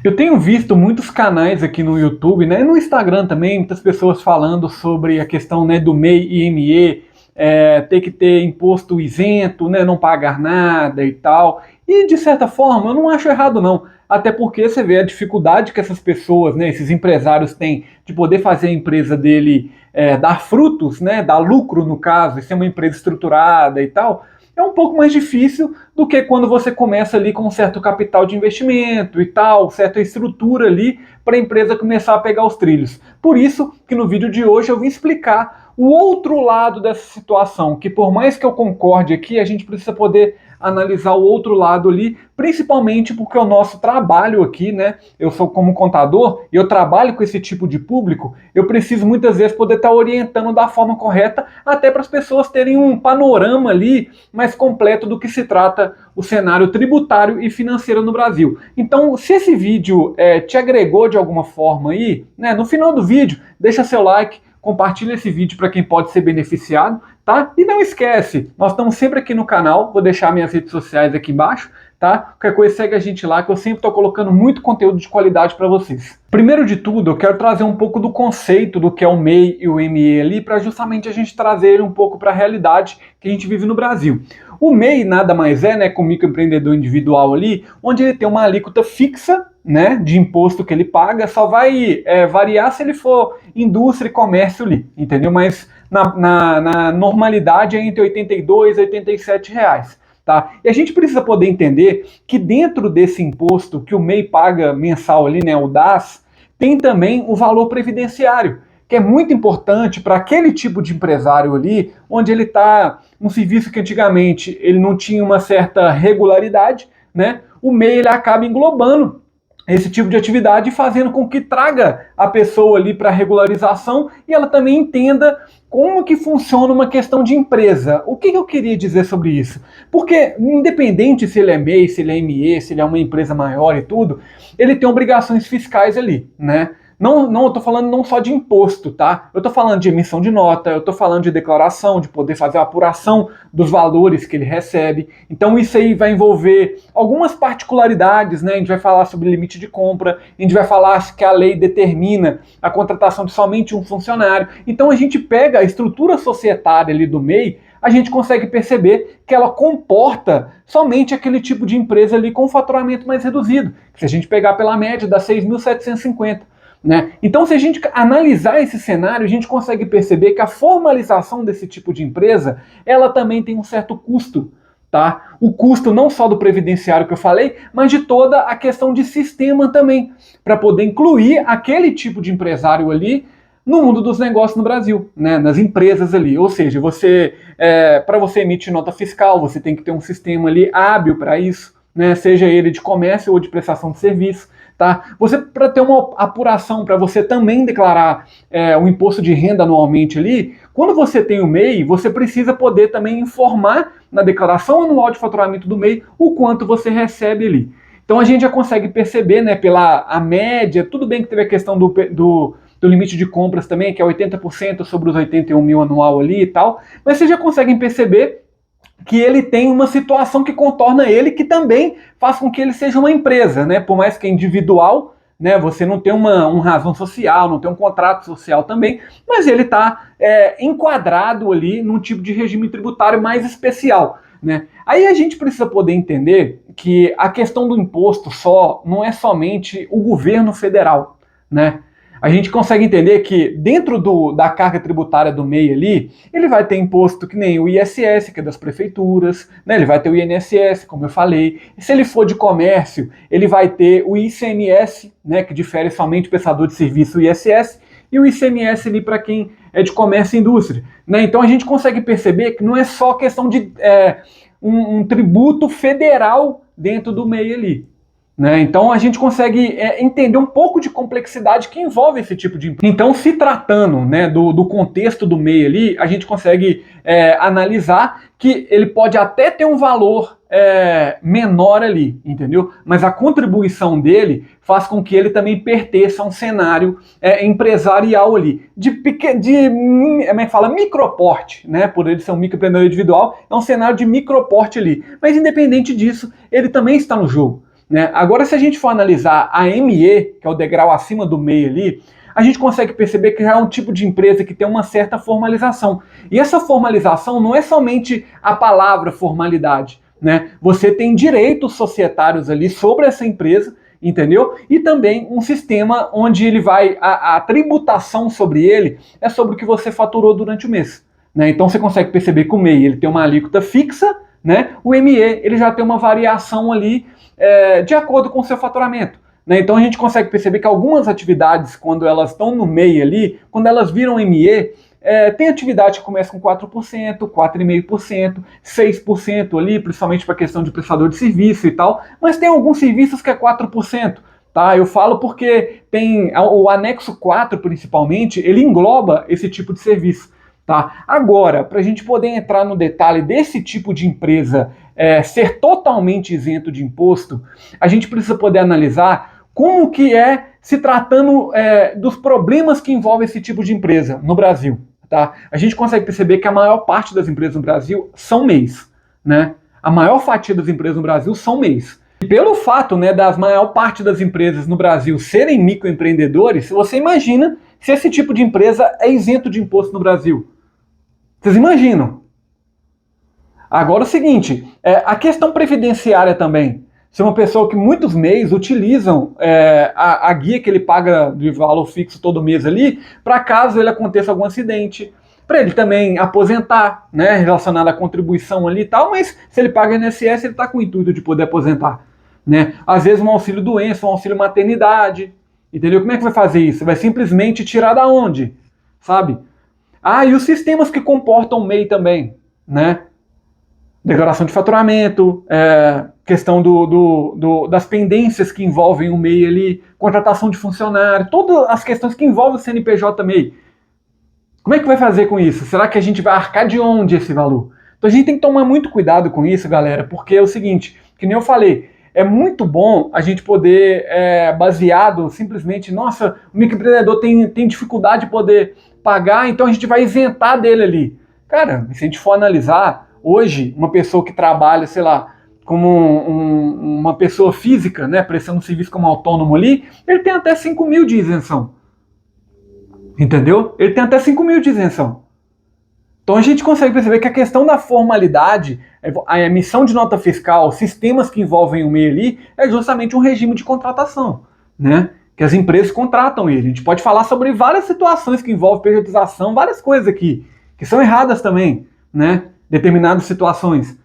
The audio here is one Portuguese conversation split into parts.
Eu tenho visto muitos canais aqui no YouTube, né, no Instagram também, muitas pessoas falando sobre a questão, né, do MEI e ME, ter que ter imposto isento, né, não pagar nada e tal. E de certa forma eu não acho errado não, até porque você vê a dificuldade que essas pessoas, né, esses empresários têm de poder fazer a empresa dele dar frutos, né, dar lucro no caso, e ser uma empresa estruturada e tal. É um pouco mais difícil do que quando você começa ali com um certo capital de investimento e tal, certa estrutura ali para a empresa começar a pegar os trilhos. Por isso que no vídeo de hoje eu vim explicar o outro lado dessa situação, que por mais que eu concorde aqui, a gente precisa poder analisar o outro lado ali, principalmente porque o nosso trabalho aqui, né, eu sou como contador e eu trabalho com esse tipo de público, eu preciso muitas vezes poder estar orientando da forma correta, até para as pessoas terem um panorama ali mais completo do que se trata o cenário tributário e financeiro no Brasil. Então, se esse vídeo te agregou de alguma forma aí, né, no final do vídeo, deixa seu like, compartilha esse vídeo para quem pode ser beneficiado, tá? E não esquece, nós estamos sempre aqui no canal, vou deixar minhas redes sociais aqui embaixo, tá? Qualquer coisa segue a gente lá, que eu sempre estou colocando muito conteúdo de qualidade para vocês. Primeiro de tudo, eu quero trazer um pouco do conceito do que é o MEI e o ME ali, para justamente a gente trazer ele um pouco para a realidade que a gente vive no Brasil. O MEI nada mais é, né, com o microempreendedor individual ali, onde ele tem uma alíquota fixa, né, de imposto que ele paga, só vai variar se ele for indústria e comércio ali, entendeu? Mas na normalidade é entre 82 e 87 reais. Tá? E a gente precisa poder entender que dentro desse imposto que o MEI paga mensal ali, né, o DAS, tem também o valor previdenciário, que é muito importante para aquele tipo de empresário ali, onde ele está um serviço que antigamente ele não tinha uma certa regularidade, né? O MEI ele acaba englobando esse tipo de atividade, fazendo com que traga a pessoa ali para regularização e ela também entenda como que funciona uma questão de empresa. O que eu queria dizer sobre isso? Porque independente se ele é MEI, se ele é ME, se ele é uma empresa maior e tudo, ele tem obrigações fiscais ali, né? Não, eu tô falando não só de imposto, tá? Eu tô falando de emissão de nota, eu tô falando de declaração, de poder fazer a apuração dos valores que ele recebe. Então isso aí vai envolver algumas particularidades, né? A gente vai falar sobre limite de compra, a gente vai falar que a lei determina a contratação de somente um funcionário. Então a gente pega a estrutura societária ali do MEI, a gente consegue perceber que ela comporta somente aquele tipo de empresa ali com faturamento mais reduzido. Se a gente pegar pela média, dá 6.750. Né? Então, se a gente analisar esse cenário, a gente consegue perceber que a formalização desse tipo de empresa, ela também tem um certo custo. Tá? O custo não só do previdenciário que eu falei, mas de toda a questão de sistema também, para poder incluir aquele tipo de empresário ali no mundo dos negócios no Brasil, né? Nas empresas ali. Ou seja, para você emitir nota fiscal, você tem que ter um sistema ali hábil para isso, né? Seja ele de comércio ou de prestação de serviço. Tá? Você, para ter uma apuração, para você também declarar o imposto de renda anualmente ali, quando você tem o MEI, você precisa poder também informar na declaração anual de faturamento do MEI o quanto você recebe ali. Então a gente já consegue perceber, né, pela a média, tudo bem que teve a questão do limite de compras também, que é 80% sobre os 81 mil anual ali e tal, mas vocês já conseguem perceber que ele tem uma situação que contorna ele, que também faz com que ele seja uma empresa, né? Por mais que é individual, né? Você não tem uma razão social, não tem um contrato social também, mas ele está enquadrado ali num tipo de regime tributário mais especial, né? Aí a gente precisa poder entender que a questão do imposto só não é somente o governo federal, né? A gente consegue entender que dentro da carga tributária do MEI ali, ele vai ter imposto que nem o ISS, que é das prefeituras, né? Ele vai ter o INSS, como eu falei. E se ele for de comércio, ele vai ter o ICMS, né? Que difere somente o prestador de serviço, o ISS, e o ICMS ali para quem é de comércio e indústria, né? Então a gente consegue perceber que não é só questão de um tributo federal dentro do MEI ali. Né? Então a gente consegue entender um pouco de complexidade que envolve esse tipo de empresa. Então, se tratando, né, do contexto do MEI ali, a gente consegue analisar que ele pode até ter um valor menor ali, entendeu? Mas a contribuição dele faz com que ele também pertença a um cenário empresarial ali, como é que fala? Microporte, né? Por ele ser um microempreendedor individual, é um cenário de microporte ali. Mas independente disso, ele também está no jogo. né? Agora, se a gente for analisar a ME, que é o degrau acima do MEI ali, a gente consegue perceber que já é um tipo de empresa que tem uma certa formalização. E essa formalização não é somente a palavra formalidade, né? Você tem direitos societários ali sobre essa empresa, entendeu? E também um sistema onde ele vai, a tributação sobre ele é sobre o que você faturou durante o mês, né? Então você consegue perceber que o MEI ele tem uma alíquota fixa, né? O ME ele já tem uma variação ali de acordo com o seu faturamento. Né? Então a gente consegue perceber que algumas atividades, quando elas estão no MEI ali, quando elas viram ME, tem atividade que começa com 4%, 4,5%, 6% ali, principalmente para a questão de prestador de serviço e tal, mas tem alguns serviços que é 4%. Tá? Eu falo porque tem o anexo 4, principalmente, ele engloba esse tipo de serviço. Tá? Agora, para a gente poder entrar no detalhe desse tipo de empresa ser totalmente isento de imposto, a gente precisa poder analisar como que se tratando dos problemas que envolvem esse tipo de empresa no Brasil. Tá? A gente consegue perceber que a maior parte das empresas no Brasil são MEIs. Né? A maior fatia das empresas no Brasil são MEIs. E pelo fato das maior parte das empresas no Brasil serem microempreendedores, você imagina se esse tipo de empresa é isento de imposto no Brasil. Vocês imaginam? Agora o seguinte, a questão previdenciária também. Se uma pessoa que muitos MEIs utilizam a guia que ele paga de valor fixo todo mês ali, para caso ele aconteça algum acidente, para ele também aposentar, né, relacionado à contribuição ali e tal, mas se ele paga INSS, ele está com o intuito de poder aposentar. Né? Às vezes um auxílio doença, um auxílio maternidade, entendeu? Como é que vai fazer isso? Vai simplesmente tirar da onde? Sabe? E os sistemas que comportam o MEI também, né? Declaração de faturamento, questão das pendências que envolvem o MEI ali, contratação de funcionário, todas as questões que envolvem o CNPJ MEI. Como é que vai fazer com isso? Será que a gente vai arcar de onde esse valor? Então a gente tem que tomar muito cuidado com isso, galera, porque é o seguinte, que nem eu falei, é muito bom a gente poder, baseado simplesmente, nossa, o microempreendedor tem dificuldade de poder pagar, então a gente vai isentar dele ali. Cara, se a gente for analisar, hoje, uma pessoa que trabalha, sei lá, como uma pessoa física, né, prestando um serviço como autônomo ali, ele tem até 5 mil de isenção. Entendeu? Ele tem até 5 mil de isenção. Então a gente consegue perceber que a questão da formalidade, a emissão de nota fiscal, sistemas que envolvem o MEI ali, é justamente um regime de contratação, né? Que as empresas contratam ele. A gente pode falar sobre várias situações que envolvem periodização, várias coisas aqui, que são erradas também, né? Determinadas situações.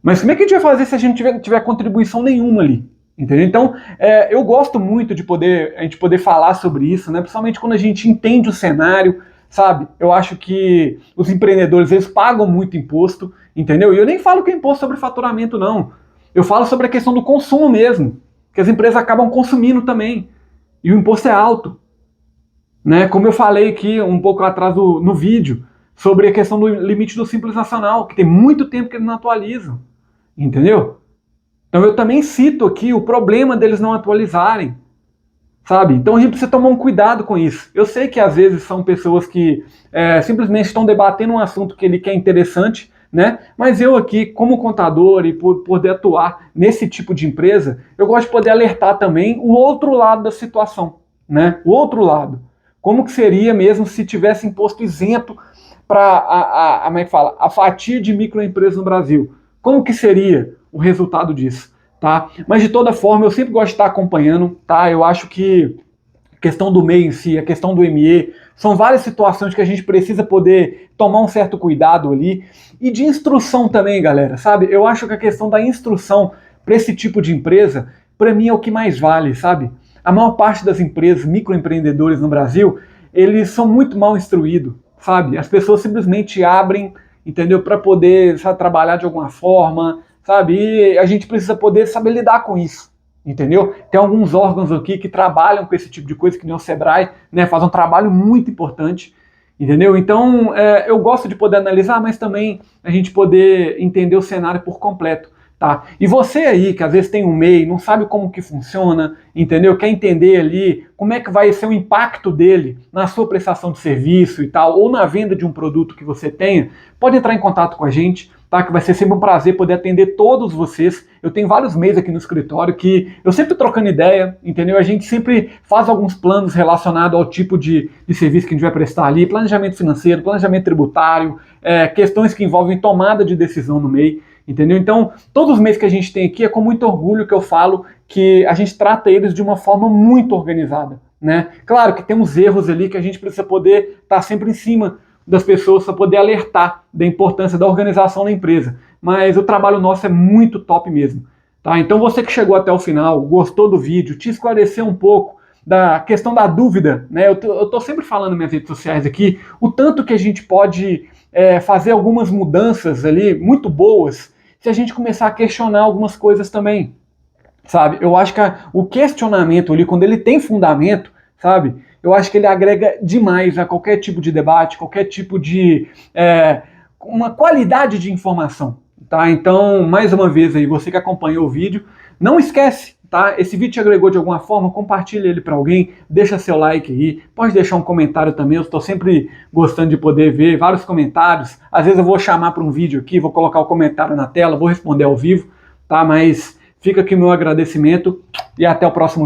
Mas como é que a gente vai fazer se a gente não tiver contribuição nenhuma ali? Entendeu? Então, eu gosto muito de a gente poder falar sobre isso, né? Principalmente quando a gente entende o cenário, sabe? Eu acho que os empreendedores, eles pagam muito imposto, entendeu? E eu nem falo que é imposto sobre faturamento, não. Eu falo sobre a questão do consumo mesmo, que as empresas acabam consumindo também. E o imposto é alto. Né? Como eu falei aqui um pouco atrás no vídeo, sobre a questão do limite do Simples Nacional, que tem muito tempo que eles não atualizam. Entendeu? Então eu também cito aqui o problema deles não atualizarem. Sabe? Então a gente precisa tomar um cuidado com isso. Eu sei que às vezes são pessoas que simplesmente estão debatendo um assunto que ele quer interessante, né? Mas eu aqui, como contador e por poder atuar nesse tipo de empresa, eu gosto de poder alertar também o outro lado da situação, né? O outro lado. Como que seria mesmo se tivesse imposto isento para a fatia de microempresas no Brasil? Como que seria o resultado disso? Tá? Mas de toda forma, eu sempre gosto de estar acompanhando, tá? Eu acho que a questão do MEI em si, a questão do ME, são várias situações que a gente precisa poder tomar um certo cuidado ali. E de instrução também, galera, sabe? Eu acho que a questão da instrução para esse tipo de empresa, para mim é o que mais vale, sabe? A maior parte das empresas, microempreendedores no Brasil, eles são muito mal instruídos, sabe? As pessoas simplesmente abrem, entendeu? Para poder, sabe, trabalhar de alguma forma, sabe? E a gente precisa poder saber lidar com isso, entendeu? Tem alguns órgãos aqui que trabalham com esse tipo de coisa, que nem o Sebrae, né? Faz um trabalho muito importante, entendeu? Então, eu gosto de poder analisar, mas também a gente poder entender o cenário por completo. Tá? E você aí, que às vezes tem um MEI, não sabe como que funciona, entendeu? Quer entender ali como é que vai ser o impacto dele na sua prestação de serviço e tal, ou na venda de um produto que você tenha, pode entrar em contato com a gente, tá? Que vai ser sempre um prazer poder atender todos vocês. Eu tenho vários MEIs aqui no escritório que eu sempre trocando ideia, entendeu? A gente sempre faz alguns planos relacionados ao tipo de serviço que a gente vai prestar ali, planejamento financeiro, planejamento tributário, questões que envolvem tomada de decisão no MEI. Entendeu? Então, todos os meses que a gente tem aqui é com muito orgulho que eu falo que a gente trata eles de uma forma muito organizada, né? Claro que tem uns erros ali que a gente precisa poder estar sempre em cima das pessoas para poder alertar da importância da organização da empresa. Mas o trabalho nosso é muito top mesmo, tá? Então, você que chegou até o final, gostou do vídeo, te esclareceu um pouco da questão da dúvida, né? Eu tô sempre falando nas minhas redes sociais aqui o tanto que a gente pode fazer algumas mudanças ali muito boas se a gente começar a questionar algumas coisas também, sabe? Eu acho que o questionamento ali, quando ele tem fundamento, sabe? Eu acho que ele agrega demais a qualquer tipo de debate, qualquer tipo de uma qualidade de informação, tá? Então, mais uma vez aí, você que acompanhou o vídeo, não esquece, tá? Esse vídeo te agregou de alguma forma, compartilha ele para alguém, deixa seu like aí, pode deixar um comentário também, eu estou sempre gostando de poder ver vários comentários, às vezes eu vou chamar para um vídeo aqui, vou colocar o comentário na tela, vou responder ao vivo, tá? Mas fica aqui o meu agradecimento e até o próximo vídeo.